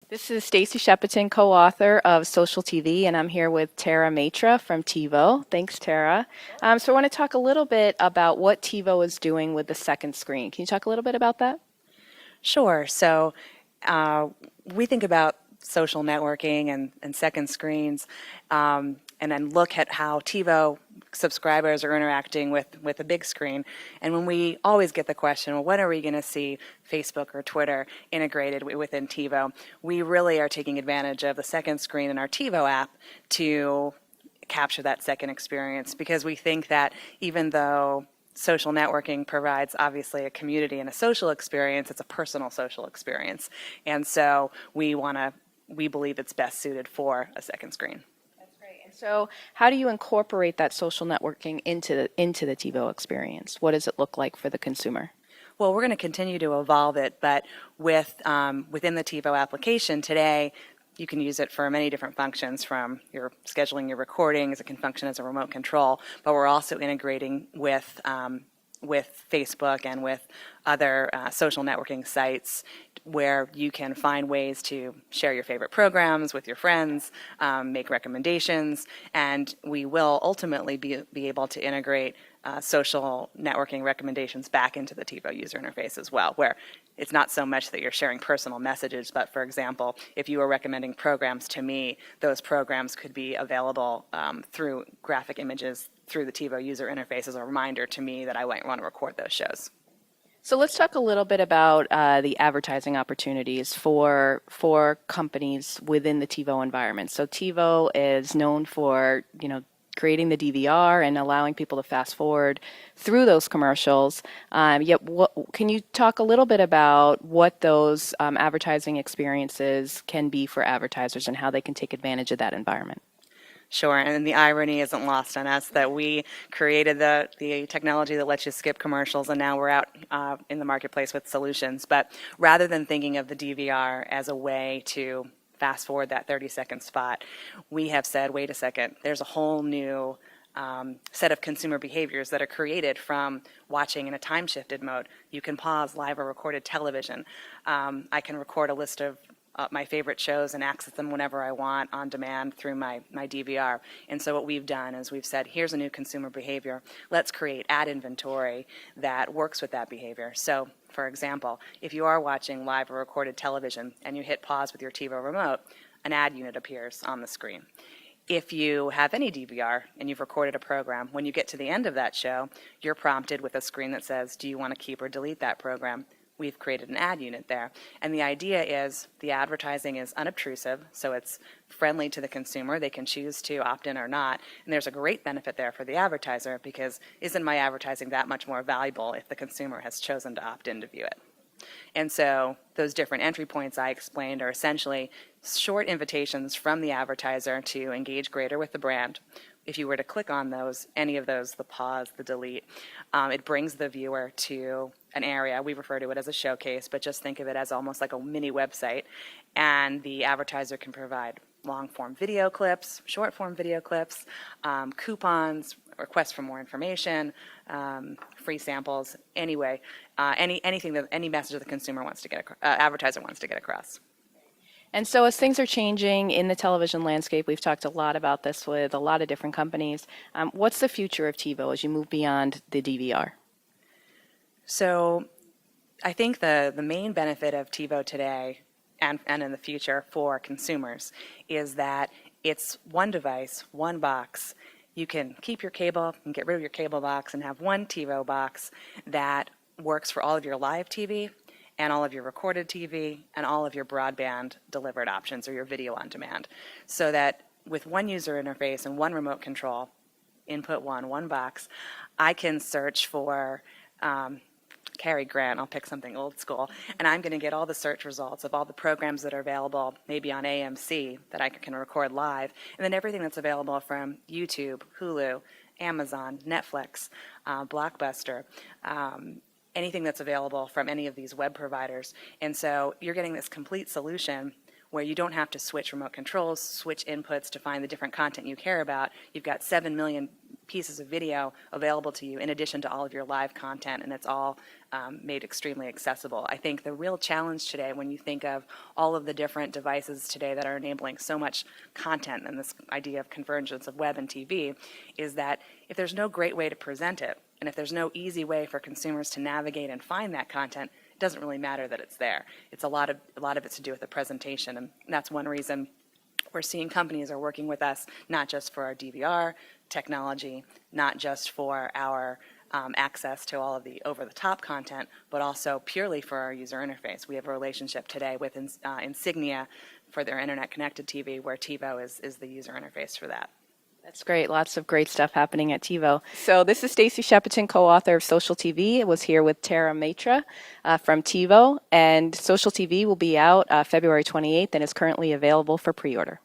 This is Stacy Shepperton, co-author of Social TV, and I'm here with Tara Maitra from TiVo. Thanks, Tara. So I want to talk a little bit about what TiVo is doing with the second screen. Can you talk a little bit about that? Sure. So uh, we think about social networking and second screens, and then look at how TiVo subscribers are interacting with a big screen. And when we always get the question, well, when are we going to see Facebook or Twitter integrated within TiVo? We really are taking advantage of the second screen in our TiVo app to capture that second experience, because we think that even though social networking provides obviously a community and a social experience, it's a personal social experience. And so we believe it's best suited for a second screen. That's great. And so, how do you incorporate that social networking into the TiVo experience? What does it look like for the consumer? Well, we're going to continue to evolve it, but within the TiVo application today, you can use it for many different functions, from your scheduling your recordings. It can function as a remote control, but we're also integrating with Facebook and with other social networking sites, where you can find ways to share your favorite programs with your friends, make recommendations, and we will ultimately be able to integrate social networking recommendations back into the TiVo user interface as well, where it's not so much that you're sharing personal messages, but for example, if you were recommending programs to me, those programs could be available through graphic images through the TiVo user interface as a reminder to me that I might want to record those shows. So let's talk a little bit about the advertising opportunities for companies within the TiVo environment. So TiVo is known for, creating the DVR and allowing people to fast forward through those commercials. Yet, can you talk a little bit about what those advertising experiences can be for advertisers and how they can take advantage of that environment? Sure, and the irony isn't lost on us that we created the technology that lets you skip commercials, and now we're out in the marketplace with solutions. But rather than thinking of the DVR as a way to fast forward that 30-second spot, we have said, wait a second, there's a whole new set of consumer behaviors that are created from watching in a time-shifted mode. You can pause live or recorded television. I can record a list of my favorite shows and access them whenever I want on demand through my DVR. And so what we've done is we've said, here's a new consumer behavior. Let's create ad inventory that works with that behavior. So, for example, if you are watching live or recorded television and you hit pause with your TiVo remote, an ad unit appears on the screen. If you have any DVR and you've recorded a program, when you get to the end of that show, you're prompted with a screen that says, do you want to keep or delete that program? We've created an ad unit there. And the idea is the advertising is unobtrusive, so it's friendly to the consumer. They can choose to opt in or not. And there's a great benefit there for the advertiser, because isn't my advertising that much more valuable if the consumer has chosen to opt in to view it? And so those different entry points I explained are essentially short invitations from the advertiser to engage greater with the brand. If you were to click on those, any of those, the pause, the delete, it brings the viewer to an area. We refer to it as a showcase, but just think of it as almost like a mini website. And the advertiser can provide long-form video clips, short-form video clips, coupons, requests for more information, free samples. Anyway, anything that any message that the consumer wants to get, advertiser wants to get across. And so, as things are changing in the television landscape, we've talked a lot about this with a lot of different companies. What's the future of TiVo as you move beyond the DVR? So I think the main benefit of TiVo today and in the future for consumers is that it's one device, one box. You can keep your cable and get rid of your cable box and have one TiVo box that works for all of your live TV and all of your recorded TV and all of your broadband delivered options or your video on demand. So that with one user interface and one remote control, input one box, I can search for Cary Grant, I'll pick something old school, and I'm going to get all the search results of all the programs that are available, maybe on AMC, that I can record live, and then everything that's available from YouTube, Hulu, Amazon, Netflix, Blockbuster, anything that's available from any of these web providers. And so you're getting this complete solution where you don't have to switch remote controls, switch inputs to find the different content you care about. You've got 7 million pieces of video available to you in addition to all of your live content, and it's all made extremely accessible. I think the real challenge today, when you think of all of the different devices today that are enabling so much content and this idea of convergence of web and TV, is that if there's no great way to present it, and if there's no easy way for consumers to navigate and find that content, it doesn't really matter that it's there. It's a lot of it's to do with the presentation, and that's one reason we're seeing companies are working with us, not just for our DVR technology, not just for our access to all of the over-the-top content, but also purely for our user interface. We have a relationship today with Insignia for their internet-connected TV, where TiVo is the user interface for that. That's great. Lots of great stuff happening at TiVo. So this is Stacy Shepperton, co-author of Social TV. I was here with Tara Maitra from TiVo, and Social TV will be out February 28th and is currently available for pre-order.